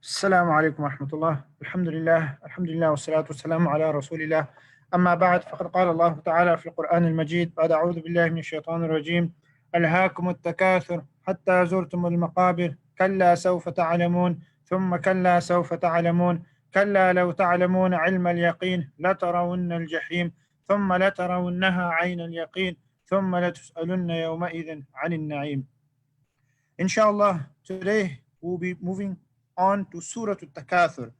السلام عليكم ورحمة الله. الحمد لله والصلاة والسلام على رسول الله. أما بعد، فقد قال الله تعالى في القرآن المجيد بعد أعوذ بالله من الشيطان الرجيم: ألهاكم التكاثر حتى زرتم المقابر كلا سوف تعلمون ثم كلا سوف تعلمون كلا لو تعلمون علم اليقين لترون الجحيم ثم لترونها عين اليقين ثم لتسألن يومئذ عن النعيم. Inshallah, today we'll be moving on to Surah Tukaathur.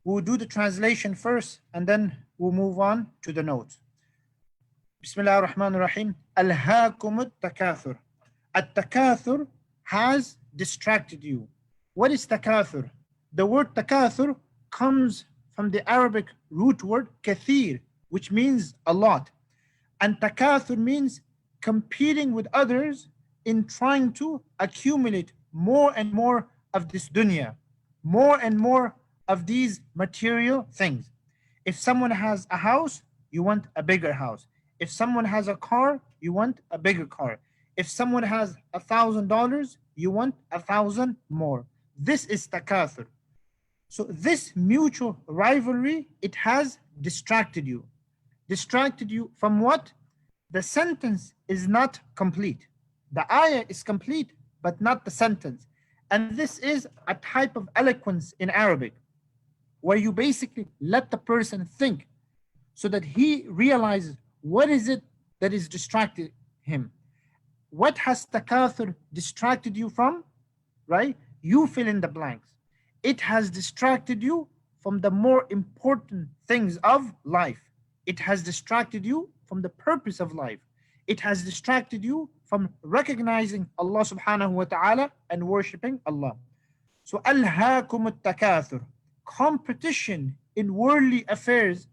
We'll do the translation first and then we'll move on to the notes. Bismillah ar-Rahman ar-Rahim. Alhaakum at-Takaathur. At-Takaathur has distracted you. What is Takaathur? The word Takaathur comes from the Arabic root word kathir, which means a lot. And Takaathur means competing with others in trying to accumulate more and more of this dunya, more and more of these material things. If someone has a house, you want a bigger house. If someone has a car, you want a bigger car. If someone has $1,000, you want 1,000 more. This is Takaathur. So this mutual rivalry, it has distracted you. Distracted you from what? The sentence is not complete. The ayah is complete, but not the sentence. And this is a type of eloquence in Arabic, where you basically let the person think so that he realizes what is it that is distracted him. What has Takaathur distracted you from? Right? You fill in the blanks. It has distracted you from the more important things of life. It has distracted you from the purpose of life. It has distracted you from recognizing Allah subhanahu wa ta'ala and worshipping Allah. So, alhaakum at-takaathur, competition in worldly affairs,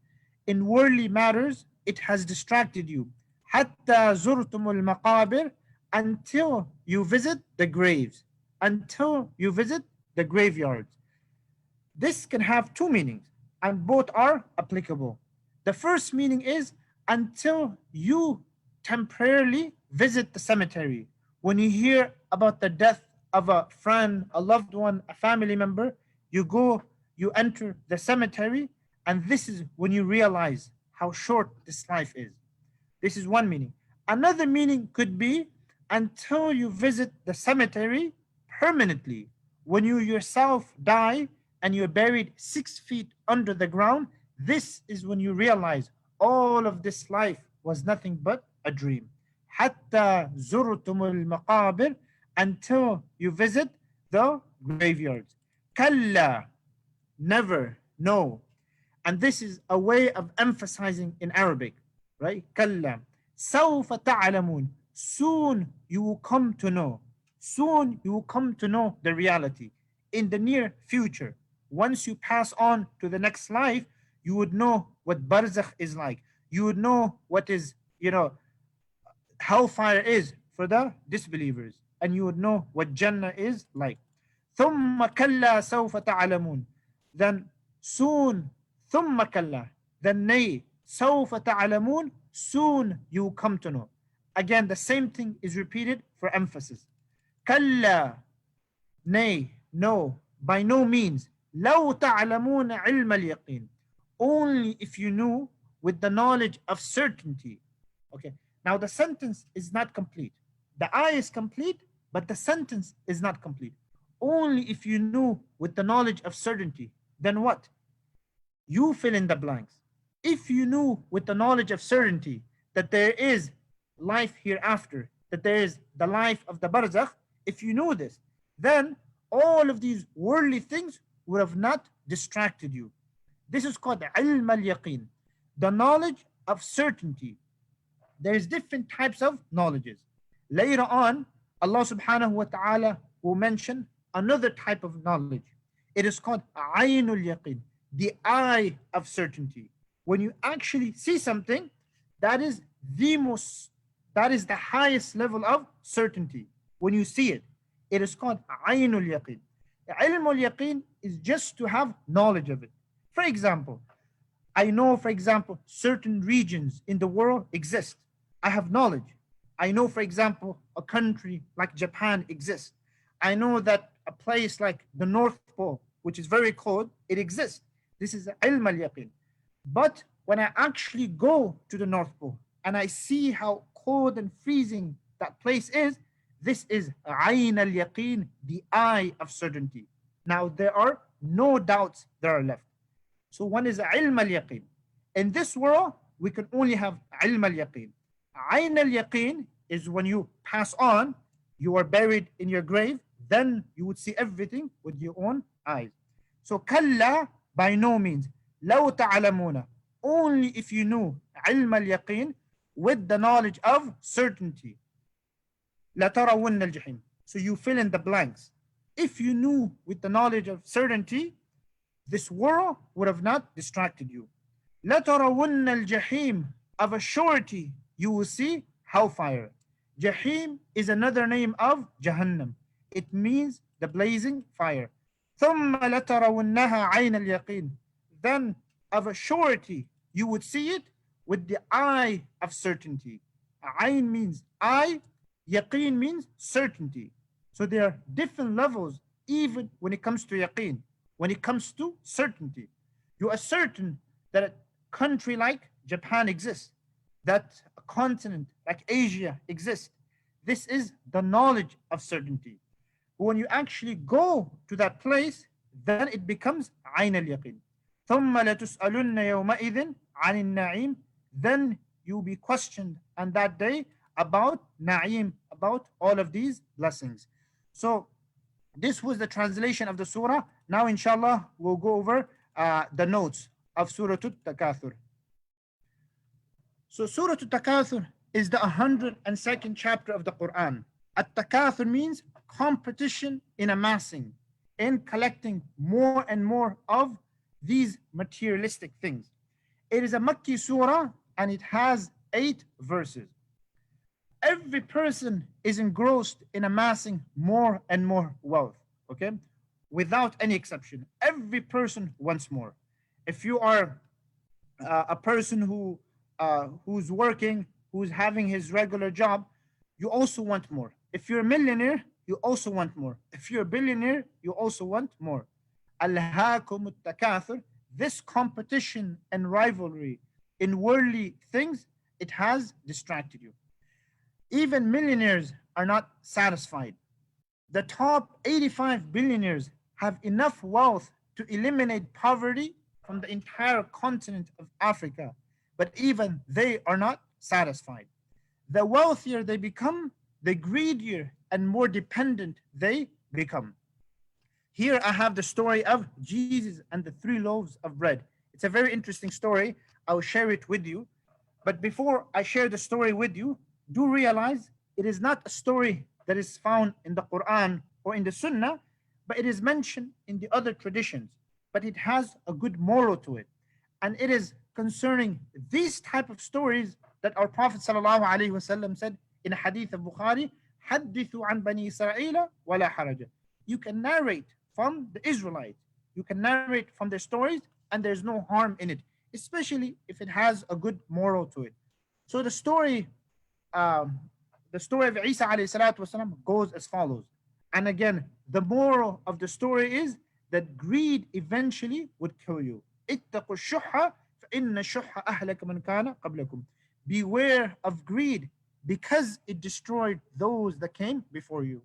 in worldly matters, it has distracted you. Hatta zurtumul maqabir, until you visit the graves, until you visit the graveyards. This can have two meanings, and both are applicable. The first meaning is until you temporarily visit the cemetery. When you hear about the death of a friend, a loved one, a family member, you go, you enter the cemetery, and this is when you realize how short this life is. This is one meaning. Another meaning could be until you visit the cemetery permanently. When you yourself die and you're buried 6 feet under the ground, this is when you realize all of this life was nothing but a dream. Hatta zurtumul maqabir, until you visit the graveyards. Kalla, never, no. And this is a way of emphasizing in Arabic, right? Kalla. Sawfa ta'alamun, soon you will come to know. Soon you will come to know the reality. In the near future, once you pass on to the next life, you would know what barzakh is like. You would know what is, hellfire is for the disbelievers. And you would know what Jannah is like. ثُمَّ كَلَّا سَوْفَ تَعْلَمُونَ, then soon, ثُمَّ كَلَّا, then nay, سَوْفَ تَعْلَمُونَ, soon you will come to know. Again, the same thing is repeated for emphasis. كَلَّا, nay, no, by no means. لَوْ تَعْلَمُونَ عِلْمَ الْيَقِينِ, only if you knew with the knowledge of certainty. Okay, now the sentence is not complete. The ayah is complete, but the sentence is not complete. Only if you knew with the knowledge of certainty, then what? You fill in the blanks. If you knew with the knowledge of certainty that there is life hereafter, that there is the life of the barzakh, if you knew this, then all of these worldly things would have not distracted you. This is called ilm al-yaqeen, the knowledge of certainty. There's different types of knowledges. Later on, Allah subhanahu wa ta'ala will mention another type of knowledge. It is called aynul yaqeen, the eye of certainty. When you actually see something, that is the highest level of certainty. When you see it, it is called aynul yaqeen. Ilm al-yaqeen is just to have knowledge of it. For example, I know, for example, certain regions in the world exist. I have knowledge. I know, for example, a country like Japan exists. I know that a place like the North Pole, which is very cold, it exists. This is ilm al-yaqeen. But when I actually go to the North Pole and I see how cold and freezing that place is, this is ayn al-yaqeen, the eye of certainty. Now there are no doubts that are left. So one is ilm al-yaqeen. In this world, we can only have ilm al-yaqeen. Ayn al-yaqeen is when you pass on, you are buried in your grave, then you would see everything with your own eyes. So kalla, by no means. لو تعلمون, only if you knew علم اليقين, with the knowledge of certainty. لترون الجحيم. So you fill in the blanks. If you knew with the knowledge of certainty, this world would have not distracted you. لترون الجحيم, of a surety you will see hellfire. Jahim is another name of Jahannam. It means the blazing fire. ثم لترونها عين اليقين. Then of a surety you would see it with the eye of certainty. Ayn means eye, yaqeen means certainty. So there are different levels even when it comes to yaqeen, when it comes to certainty. You are certain that a country like Japan exists, that a continent like Asia exists. This is the knowledge of certainty. But when you actually go to that place, then it becomes عين اليقين. ثم لتسألن يومئذ عن النعيم. Then you'll be questioned on that day about na'im, about all of these blessings. So this was the translation of the surah. Now inshallah we'll go over the notes of Surah Tukaathur. So Surah Tukaathur is the 102nd chapter of the Quran. At-Tukaathur means competition in amassing, in collecting more and more of these materialistic things. It is a Makki surah and it has 8 verses. Every person is engrossed in amassing more and more wealth, okay? Without any exception. Every person wants more. If you are a person who's working, who's having his regular job, you also want more. If you're a millionaire, you also want more. If you're a billionaire, you also want more. Alhaakum at-takaathur, this competition and rivalry in worldly things, it has distracted you. Even millionaires are not satisfied. The top 85 billionaires have enough wealth to eliminate poverty from the entire continent of Africa, but even they are not satisfied. The wealthier they become, the greedier and more dependent they become. Here I have the story of Jesus and the 3 loaves of bread. It's a very interesting story. I'll share it with you. But before I share the story with you, do realize it is not a story that is found in the Quran or in the Sunnah, but it is mentioned in the other traditions. But it has a good moral to it. And it is concerning these type of stories that our Prophet ﷺ said in a hadith of Bukhari, حَدِّثُوا عَنْ بَنِي إِسْرَائِيلَ وَلَا حَرَجَ. You can narrate from the Israelites. You can narrate from their stories and there's no harm in it, especially if it has a good moral to it. So the story of Isa alayhi salatu wasalam goes as follows. And again, the moral of the story is that greed eventually would kill you. اتقوا الشح فإن الشح أهلك من كان قبلكم. Beware of greed because it destroyed those that came before you.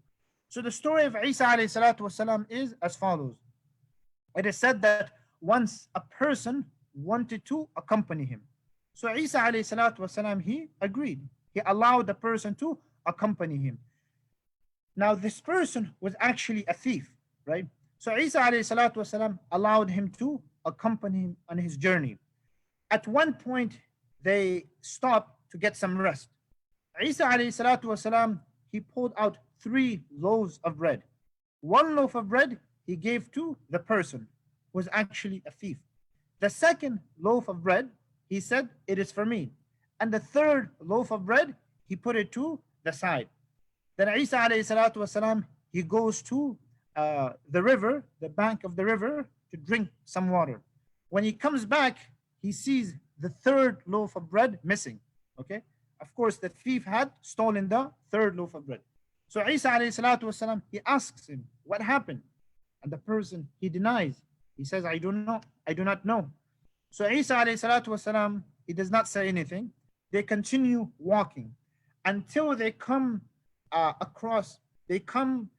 So the story of Isa alayhi salatu wasalam is as follows. It is said that once a person wanted to accompany him. So Isa alayhi salatu wasalam, he agreed. He allowed the person to accompany him. Now this person was actually a thief, right? So Isa alayhi salatu wasalam allowed him to accompany him on his journey. At one point, they stopped to get some rest. Isa alayhi salatu wasalam, he pulled out 3 loaves of bread. 1 loaf of bread he gave to the person who was actually a thief. The second loaf of bread, he said, it is for me. And the third loaf of bread, he put it to the side. Then Isa alayhi salatu wasalam, he goes to the river, the bank of the river, to drink some water. When he comes back, he sees the third loaf of bread missing. Okay? Of course, the thief had stolen the third loaf of bread. So Isa alayhi salatu wasalam, he asks him, what happened? And the person, he denies. He says, I do not know. So Isa alayhi salatu wasalam, he does not say anything. They continue walking until they come they come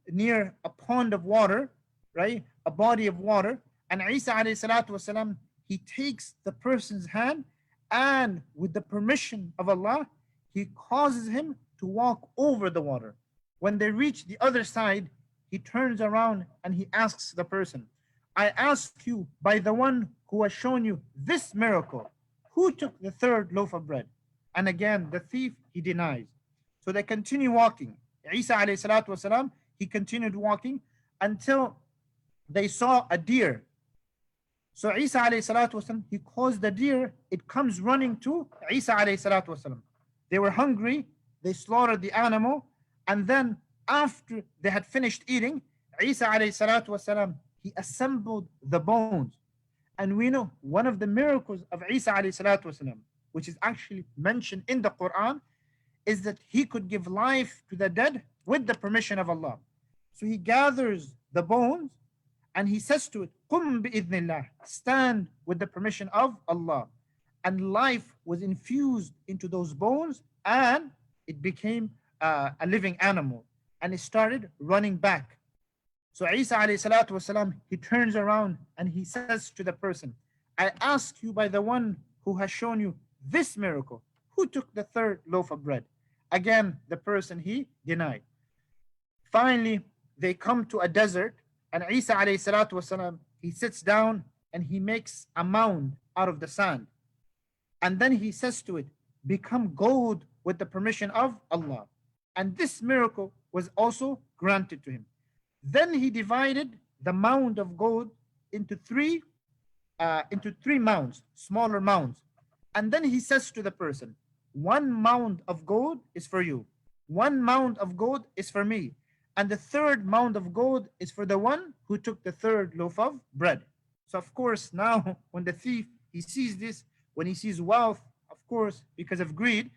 near a pond of water, right? A body of water. And Isa alayhi salatu wasalam, he takes the person's hand, and with the permission of Allah, he causes him to walk over the water. When they reach the other side, he turns around and he asks the person, I ask you by the one who has shown you this miracle, who took the third loaf of bread? And again, the thief, he denies. So they continue walking. Isa alayhi salatu wasalam, he continued walking until they saw a deer. So Isa alayhi salatu wasalam, he calls the deer, it comes running to Isa alayhi salatu wasalam. They were hungry, they slaughtered the animal, and then after they had finished eating, Isa alayhi salatu wasalam, he assembled the bones. And we know one of the miracles of Isa alayhi salatu wasalam, which is actually mentioned in the Quran, is that he could give life to the dead with the permission of Allah. So he gathers the bones and he says to it, Qum bi'idhnillah, stand with the permission of Allah. And life was infused into those bones, and it became a living animal, and it started running back. So Isa alayhi salatu wasalam, he turns around and he says to the person, I ask you by the one who has shown you this miracle, who took the third loaf of bread? Again, the person, he denied. Finally, they come to a desert, and Isa alayhi salatu wasalam, he sits down and he makes a mound out of the sand. And then he says to it, become gold with the permission of Allah. And this miracle was also granted to him. Then he divided the mound of gold into three mounds, smaller mounds. And then he says to the person, one mound of gold is for you, one mound of gold is for me, and the third mound of gold is for the one who took the third loaf of bread. So of course, now when the thief, he sees this, when he sees wealth, of course, because of greed,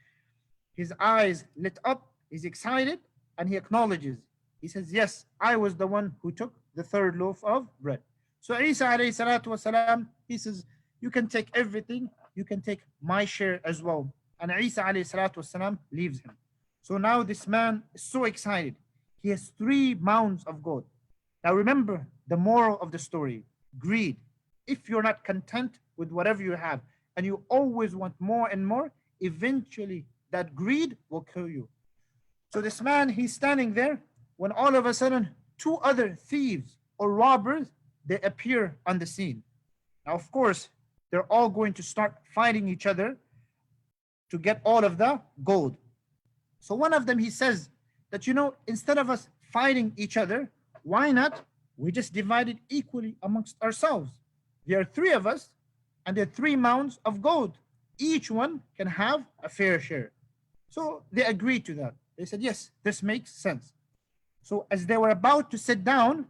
his eyes lit up, he's excited, and he acknowledges. He says, yes, I was the one who took the third loaf of bread. So Isa alayhi salatu wasalam, he says, you can take everything, you can take my share as well. And Isa alayhi salatu wasalam leaves him. So now this man is so excited. He has 3 mounds of gold. Now remember the moral of the story, greed. If you're not content with whatever you have, and you always want more and more, eventually that greed will kill you. So this man, he's standing there, when all of a sudden 2 other thieves or robbers, they appear on the scene. Now, of course, they're all going to start fighting each other to get all of the gold. So one of them, he says that, instead of us fighting each other, why not we just divide it equally amongst ourselves? There are 3 of us, and there are 3 mounds of gold. Each one can have a fair share. So they agreed to that. They said, yes, this makes sense. So as they were about to sit down,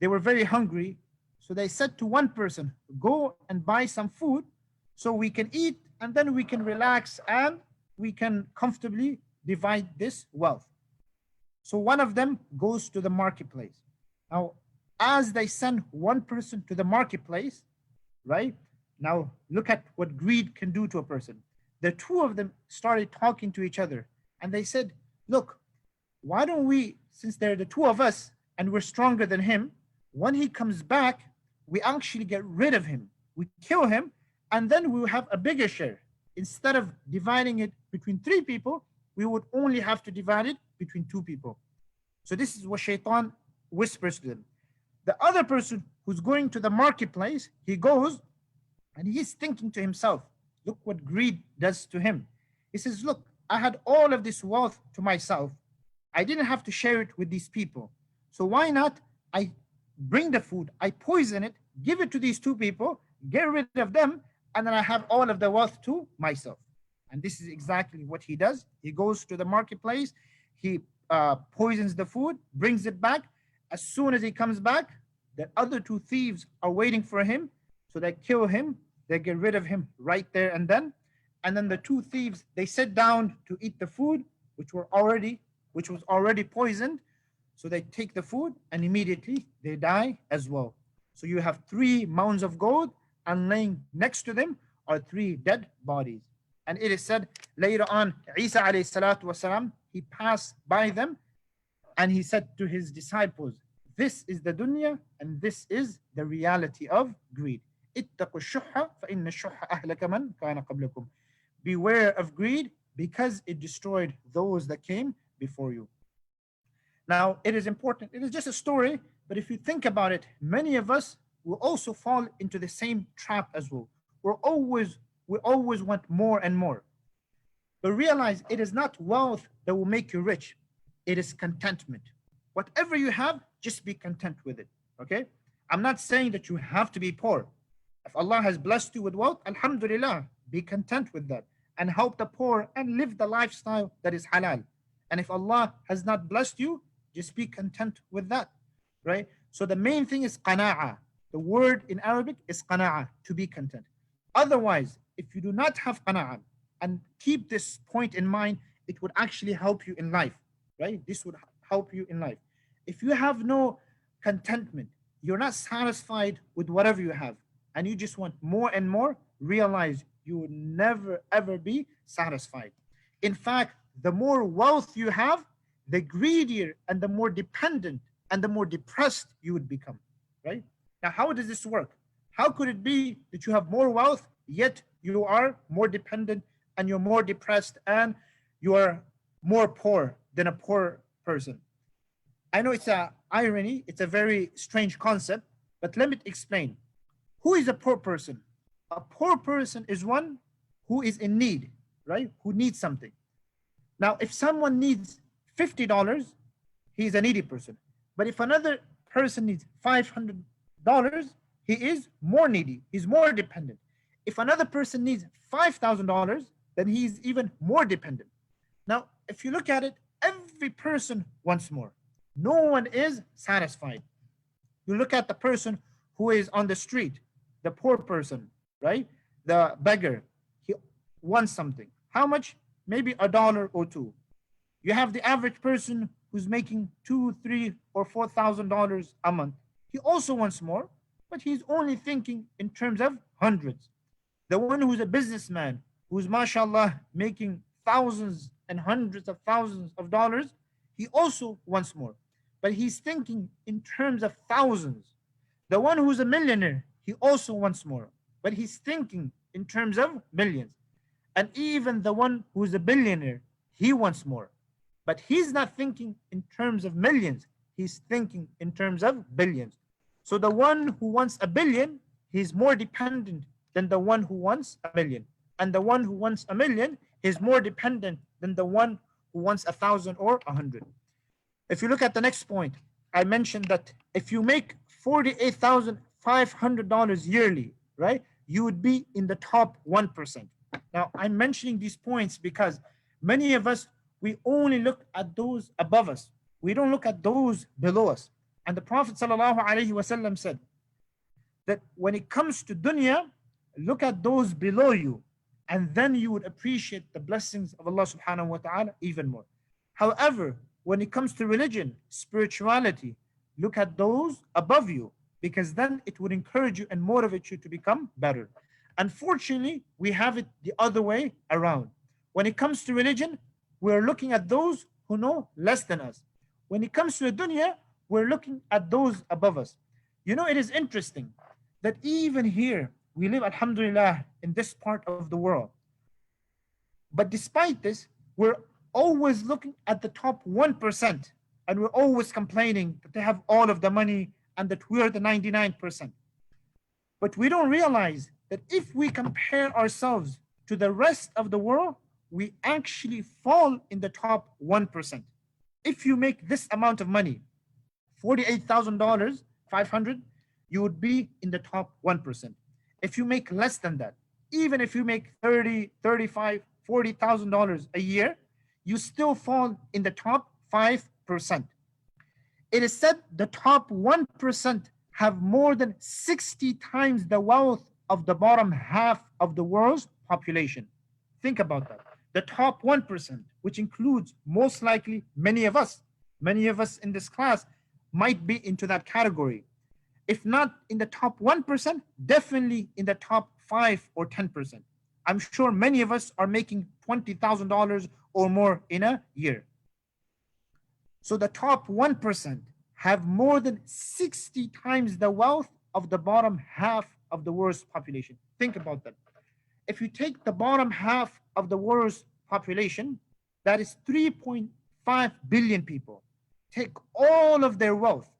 they were very hungry. So they said to one person, go and buy some food so we can eat, and then we can relax and we can comfortably divide this wealth. So one of them goes to the marketplace. Now, as they send one person to the marketplace, right? Now, look at what greed can do to a person. The 2 of them started talking to each other, and they said, look, why don't we, since there are the 2 of us and we're stronger than him, when he comes back, we actually get rid of him. We kill him, and then we will have a bigger share. Instead of dividing it between 3 people, we would only have to divide it between 2 people. So this is what Shaitan whispers to them. The other person who's going to the marketplace, he goes and he's thinking to himself, look what greed does to him. He says, look, I had all of this wealth to myself. I didn't have to share it with these people. So why not I bring the food, I poison it, give it to these 2 people, get rid of them, and then I have all of the wealth to myself. And this is exactly what he does. He goes to the marketplace, he poisons the food, brings it back. As soon as he comes back, the other 2 thieves are waiting for him. So they kill him, they get rid of him right there and then. And then the 2 thieves, they sit down to eat the food, which was already poisoned. So they take the food and immediately they die as well. So you have 3 mounds of gold, and laying next to them are 3 dead bodies. And it is said later on, Isa alayhi salatu wasalam, he passed by them and he said to his disciples, this is the dunya and this is the reality of greed. اتقوا الشح فإن الشح أهلك من كان قبلكم. Beware of greed because it destroyed those that came before you. Now, it is important. It is just a story, but if you think about it, many of us will also fall into the same trap as well. We always want more and more. But realize it is not wealth that will make you rich. It is contentment. Whatever you have, just be content with it. Okay? I'm not saying that you have to be poor. If Allah has blessed you with wealth, alhamdulillah, be content with that and help the poor and live the lifestyle that is halal. And if Allah has not blessed you, just be content with that, right? So the main thing is qana'a. The word in Arabic is qana'a, to be content. Otherwise, if you do not have qana'a, and keep this point in mind, it would actually help you in life, right? This would help you in life. If you have no contentment, you're not satisfied with whatever you have, and you just want more and more, realize you will never ever be satisfied. In fact, the more wealth you have, the greedier and the more dependent and the more depressed you would become, right? Now, how does this work? How could it be that you have more wealth, yet you are more dependent and you're more depressed and you are more poor than a poor person? I know it's an irony, it's a very strange concept, but let me explain. Who is a poor person? A poor person is one who is in need, right? Who needs something. Now, if someone needs $50, he's a needy person. But if another person needs $500, he is more needy. He's more dependent. If another person needs $5,000, then he's even more dependent. Now, if you look at it, every person wants more. No one is satisfied. You look at the person who is on the street, the poor person, right? The beggar, he wants something. How much? Maybe $1 or $2. You have the average person who's making $2,000, $3,000, or $4,000 a month. He also wants more, but he's only thinking in terms of hundreds. The one who's a businessman, who's mashallah making thousands and hundreds of thousands of dollars, he also wants more, but he's thinking in terms of thousands. The one who's a millionaire, he also wants more, but he's thinking in terms of millions. And even the one who's a billionaire, he wants more, but he's not thinking in terms of millions, he's thinking in terms of billions. So the one who wants a billion, he's more dependent than the one who wants a million. And the one who wants a million is more dependent than the one who wants 1,000 or 100. If you look at the next point, I mentioned that if you make $48,500 yearly, right, you would be in the top 1%. Now, I'm mentioning these points because many of us, we only look at those above us. We don't look at those below us. And the Prophet ﷺ said that when it comes to dunya, look at those below you, and then you would appreciate the blessings of Allah subhanahu wa ta'ala even more. However, when it comes to religion, spirituality, look at those above you, because then it would encourage you and motivate you to become better. Unfortunately, we have it the other way around. When it comes to religion, we're looking at those who know less than us. When it comes to the dunya, we're looking at those above us. You know, it is interesting that even here, we live, alhamdulillah, in this part of the world. But despite this, we're always looking at the top 1%, and we're always complaining that they have all of the money and that we're the 99%. But we don't realize that if we compare ourselves to the rest of the world, we actually fall in the top 1%. If you make this amount of money, $48,000, 500, you would be in the top 1%. If you make less than that, even if you make $30,000, $35,000, $40,000 a year, you still fall in the top 5%. It is said the top 1% have more than 60 times the wealth of the bottom half of the world's population. Think about that. The top 1%, which includes most likely many of us. Many of us in this class might be into that category. If not in the top 1%, definitely in the top 5 or 10%. I'm sure many of us are making $20,000 or more in a year. So the top 1% have more than 60 times the wealth of the bottom half of the world's population. Think about that. If you take the bottom half of the world's population, that is 3.5 billion people. Take all of their wealth,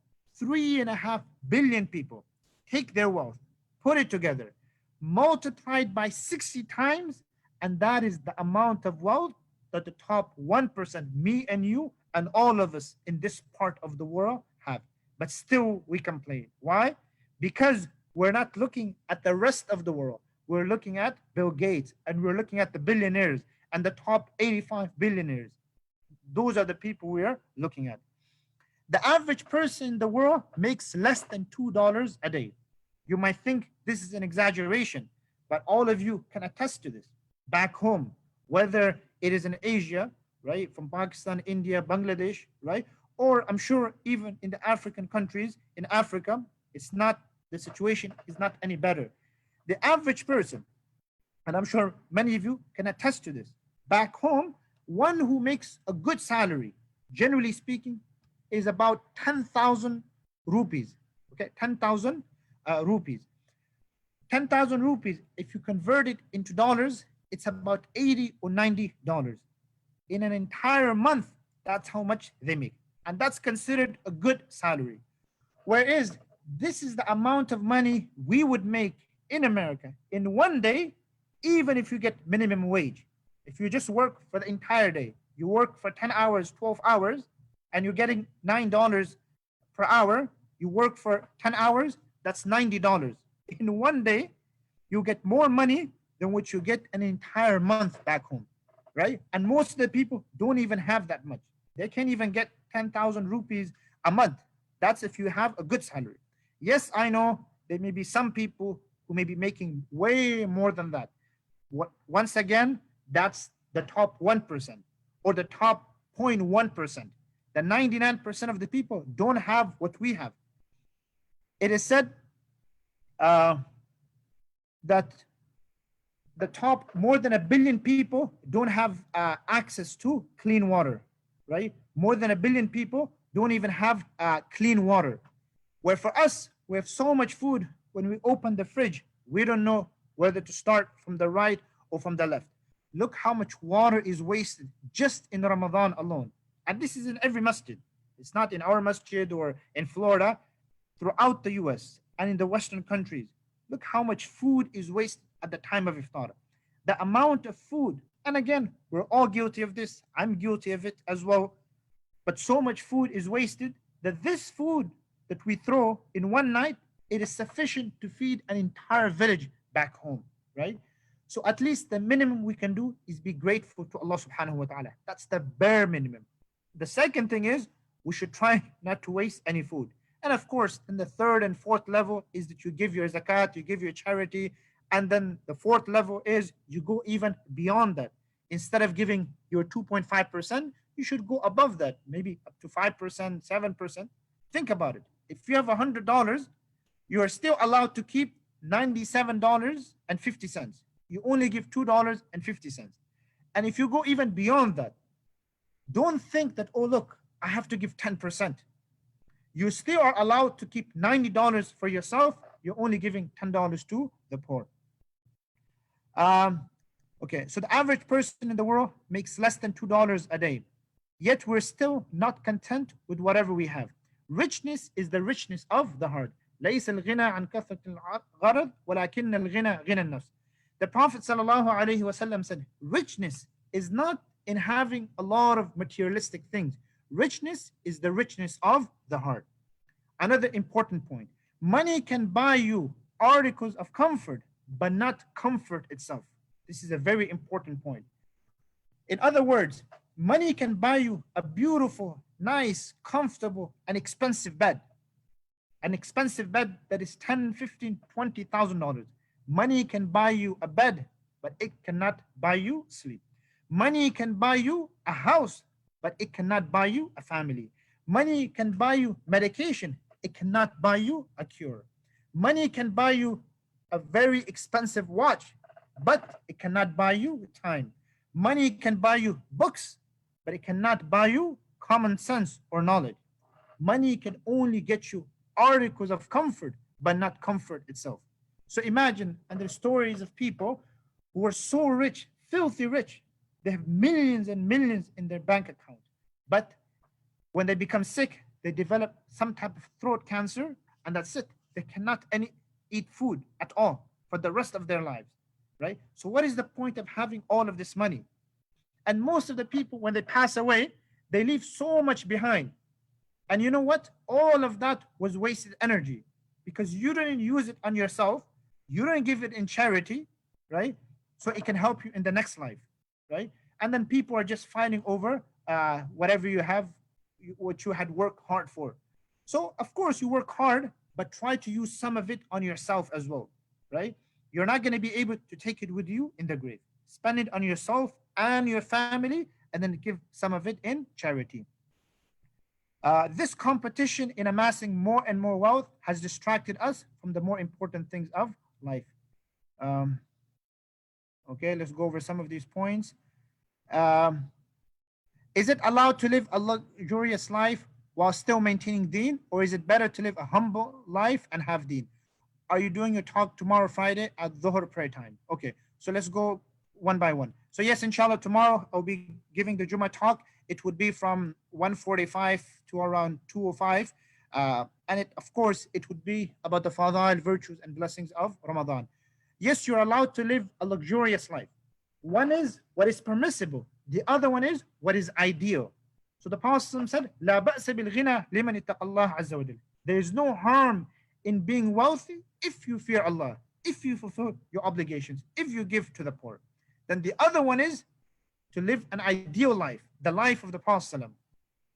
3.5 billion people. Take their wealth, put it together, multiplied by 60 times, and that is the amount of wealth that the top 1%, me and you, and all of us in this part of the world have. But still we complain. Why? Because we're not looking at the rest of the world. We're looking at Bill Gates, and we're looking at the billionaires and the top 85 billionaires. Those are the people we are looking at. The average person in the world makes less than $2 a day. You might think this is an exaggeration, but all of you can attest to this. Back home, whether it is in Asia, right, from Pakistan, India, Bangladesh, right, or I'm sure even in the African countries, in Africa, it's not, the situation is not any better. The average person, and I'm sure many of you can attest to this, back home, one who makes a good salary, generally speaking, is about 10,000 rupees. Okay, 10,000 rupees. 10,000 rupees, if you convert it into dollars, it's about $80 or $90. In an entire month, that's how much they make. And that's considered a good salary. Whereas this is the amount of money we would make in America in one day, even if you get minimum wage. If you just work for the entire day, you work for 10 hours, 12 hours, and you're getting $9 per hour, you work for 10 hours, that's $90. In one day, you get more money than what you get an entire month back home, right? And most of the people don't even have that much. They can't even get 10,000 rupees a month. That's if you have a good salary. Yes, I know there may be some people who may be making way more than that. Once again, that's the top 1% or the top 0.1%. The 99% of the people don't have what we have. It is said that the top more than 1 billion people don't have access to clean water, right? More than 1 billion people don't even have clean water. Where for us, we have so much food, when we open the fridge, we don't know whether to start from the right or from the left. Look how much water is wasted just in Ramadan alone. And this is in every masjid. It's not in our masjid or in Florida, throughout the US and in the Western countries. Look how much food is wasted at the time of iftar. The amount of food, and again, we're all guilty of this. I'm guilty of it as well. But so much food is wasted that this food that we throw in one night, it is sufficient to feed an entire village back home, right? So at least the minimum we can do is be grateful to Allah subhanahu wa ta'ala. That's the bare minimum. The second thing is we should try not to waste any food. And of course, in the third and fourth level is that you give your zakat, you give your charity. And then the fourth level is you go even beyond that. Instead of giving your 2.5%, you should go above that, maybe up to 5%, 7%. Think about it. If you have $100, you are still allowed to keep $97.50. You only give $2.50. And if you go even beyond that, don't think that, oh, look, I have to give 10%. You still are allowed to keep $90 for yourself. You're only giving $10 to the poor. Okay, so the average person in the world makes less than $2 a day. Yet we're still not content with whatever we have. Richness is the richness of the heart. ليس الغنى عن كثرة الغرض ولكن الغنى غنى النفس. The Prophet ﷺ said, richness is not in having a lot of materialistic things. Richness is the richness of the heart. Another important point, money can buy you articles of comfort, but not comfort itself. This is a very important point. In other words, money can buy you a beautiful, nice, comfortable, and expensive bed. An expensive bed that is $10,000, $15,000, $20,000. Money can buy you a bed, but it cannot buy you sleep. Money can buy you a house, but it cannot buy you a family. Money can buy you medication. It cannot buy you a cure. Money can buy you a very expensive watch, but it cannot buy you time. Money can buy you books, but it cannot buy you common sense or knowledge. Money can only get you articles of comfort, but not comfort itself. So imagine, and there's stories of people who are so rich, filthy rich. They have millions and millions in their bank account. But when they become sick, they develop some type of throat cancer, and that's it. They cannot eat food at all for the rest of their lives, right? So what is the point of having all of this money? And most of the people, when they pass away, they leave so much behind. And you know what? All of that was wasted energy because you didn't use it on yourself. You didn't give it in charity, right? So it can help you in the next life, right? And then people are just fighting over whatever you have, what you had worked hard for. So of course you work hard, but try to use some of it on yourself as well, right? You're not going to be able to take it with you in the grave. Spend it on yourself and your family, and then give some of it in charity. This competition in amassing more and more wealth has distracted us from the more important things of life. Um, okay, let's go over some of these points. Um, is it allowed to live a luxurious life while still maintaining deen, or is it better to live a humble life and have deen? Are you doing your talk tomorrow, Friday, at Dhuhr prayer time? Okay, so let's go one by one. So yes, inshallah, tomorrow I'll be giving the Jummah talk. It would be from 1:45 to around 2:05. And of course, it would be about the fadail, virtues, and blessings of Ramadan. Yes, you're allowed to live a luxurious life. One is what is permissible. The other one is what is ideal. So the Prophet said, لا بأس بالغنى لمن اتقى الله عز وجل. There is no harm in being wealthy if you fear Allah, if you fulfill your obligations, if you give to the poor. Then the other one is to live an ideal life, the life of the Prophet.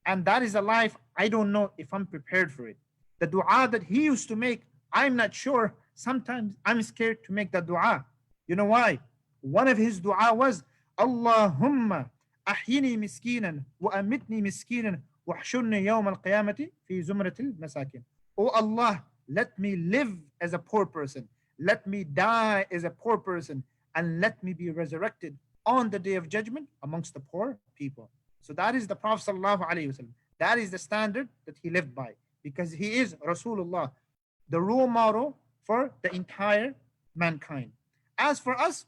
And that is a life I don't know if I'm prepared for it. The dua that he used to make, I'm not sure. Sometimes I'm scared to make the dua. You know why? One of his dua was, Allahumma ahyini miskinan wa amitni miskinan wa hshurni yawm al-qiyamati fi zumratil masakin. Oh Allah, let me live as a poor person. Let me die as a poor person, and let me be resurrected on the day of judgment amongst the poor people. So that is the Prophet sallallahu alaihi wasallam. That is the standard that he lived by, because he is Rasulullah, the role model for the entire mankind. As for us,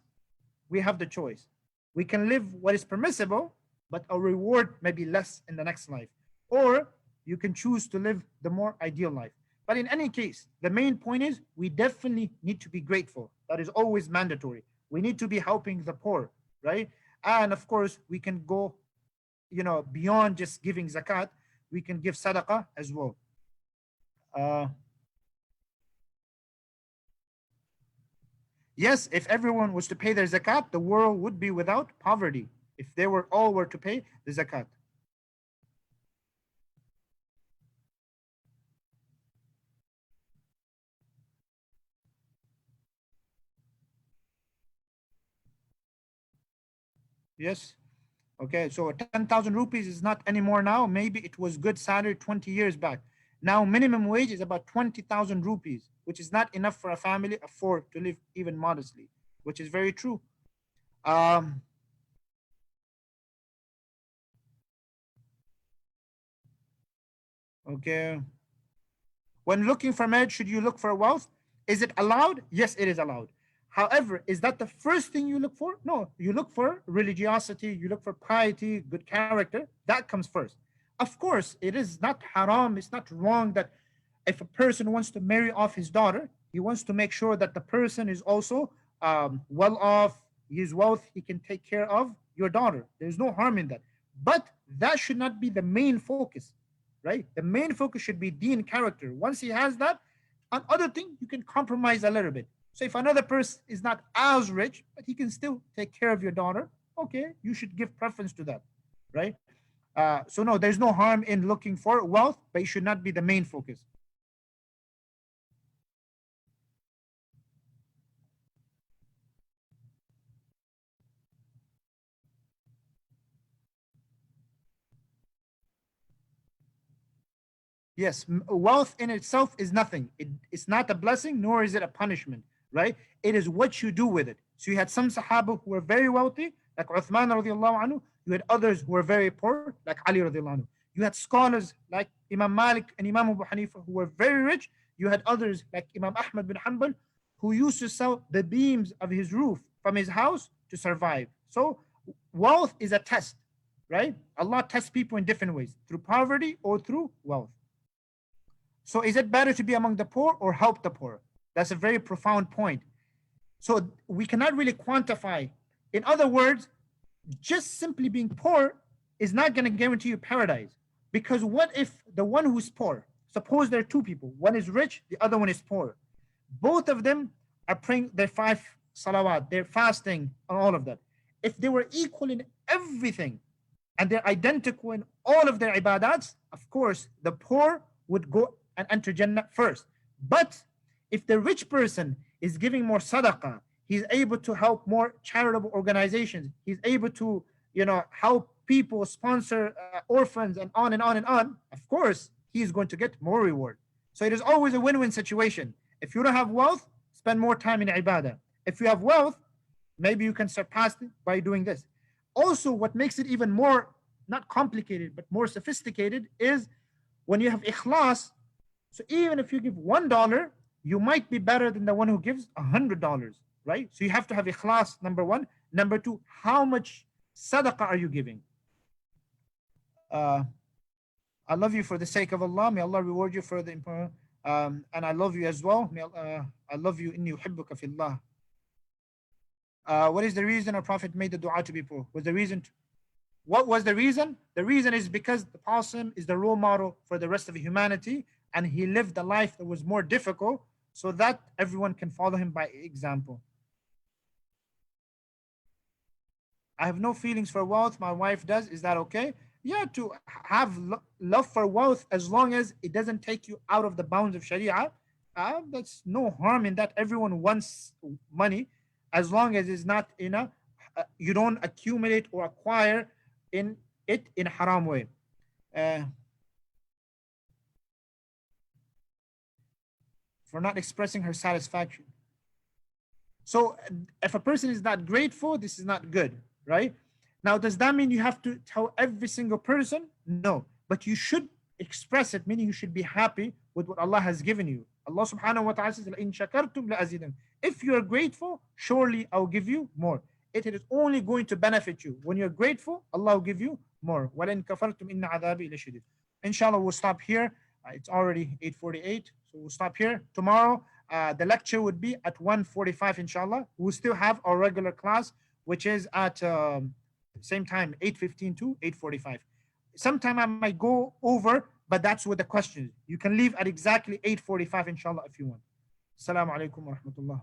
we have the choice. We can live what is permissible, but our reward may be less in the next life. Or you can choose to live the more ideal life. But in any case, the main point is we definitely need to be grateful. That is always mandatory. We need to be helping the poor, right? And of course, we can go, beyond just giving zakat. We can give sadaqah as well. Yes, if everyone was to pay their zakat, the world would be without poverty. If they were to pay the zakat. Yes. Okay, so 10,000 rupees is not anymore now. Maybe it was good salary 20 years back. Now minimum wage is about 20,000 rupees, which is not enough for a family afford to live even modestly, which is very true. Okay. When looking for marriage, should you look for wealth? Is it allowed? Yes, it is allowed. However, is that the first thing you look for? No, you look for religiosity, you look for piety, good character. That comes first. Of course, it is not haram, it's not wrong that if a person wants to marry off his daughter, he wants to make sure that the person is also well off, his wealth, he can take care of your daughter. There's no harm in that. But that should not be the main focus, right? The main focus should be deen character. Once he has that, on other things, you can compromise a little bit. So if another person is not as rich, but he can still take care of your daughter, okay, you should give preference to that, right? So no, there's no harm in looking for wealth, but it should not be the main focus. Yes, wealth in itself is nothing. It's not a blessing, nor is it a punishment, right? It is what you do with it. So you had some Sahaba who were very wealthy, like Uthman radiallahu anhu. You had others who were very poor, like Ali radiallahu anhu. You had scholars like Imam Malik and Imam Abu Hanifa who were very rich. You had others like Imam Ahmad bin Hanbal who used to sell the beams of his roof from his house to survive. So wealth is a test, right? Allah tests people in different ways, through poverty or through wealth. So is it better to be among the poor or help the poor? That's a very profound point. So we cannot really quantify. In other words, just simply being poor is not going to guarantee you paradise. Because what if the one who's poor, suppose there are two people, one is rich, the other one is poor. Both of them are praying their 5 salawat, they're fasting, and all of that. If they were equal in everything and they're identical in all of their ibadats, of course, the poor would go and enter Jannah first. But if the rich person is giving more sadaqah, he's able to help more charitable organizations, he's able to, help people, sponsor orphans, and on and on and on, of course, he's going to get more reward. So it is always a win-win situation. If you don't have wealth, spend more time in ibadah. If you have wealth, maybe you can surpass it by doing this. Also, what makes it even more, not complicated, but more sophisticated is when you have ikhlas. So even if you give $1, you might be better than the one who gives $100, right? So you have to have ikhlas, number one. Number two, how much sadaqah are you giving? I love you for the sake of Allah. May Allah reward you for the important. And I love you as well. I love you. Inni uhibbuka fillah. What is the reason our Prophet made the dua to be poor? What was the reason? The reason is because the Prophet is the role model for the rest of humanity, and he lived a life that was more difficult so that everyone can follow him by example. I have no feelings for wealth. My wife does. Is that okay? Yeah, to have love for wealth as long as it doesn't take you out of the bounds of Sharia. That's no harm in that. Everyone wants money as long as it's not you don't accumulate or acquire in it in a haram way. For not expressing her satisfaction. So if a person is not grateful, this is not good, right? Now, does that mean you have to tell every single person? No, but you should express it, meaning you should be happy with what Allah has given you. Allah subhanahu wa ta'ala says, "In shakartum la If you are grateful, surely I'll give you more. It is only going to benefit you. When you're grateful, Allah will give you more. وَلَئِن كَفَرْتُمْ إِنَّ عَذَابِي لَشَدِيدٌ. Inshallah, we'll stop here. It's already 8:48, so we'll stop here. Tomorrow, the lecture would be at 1:45, inshallah. We'll still have our regular class, which is at same time, 8:15 to 8:45. Sometime I might go over, but that's with the questions. You can leave at exactly 8:45, inshallah, if you want. Assalamu alaikum wa rahmatullah.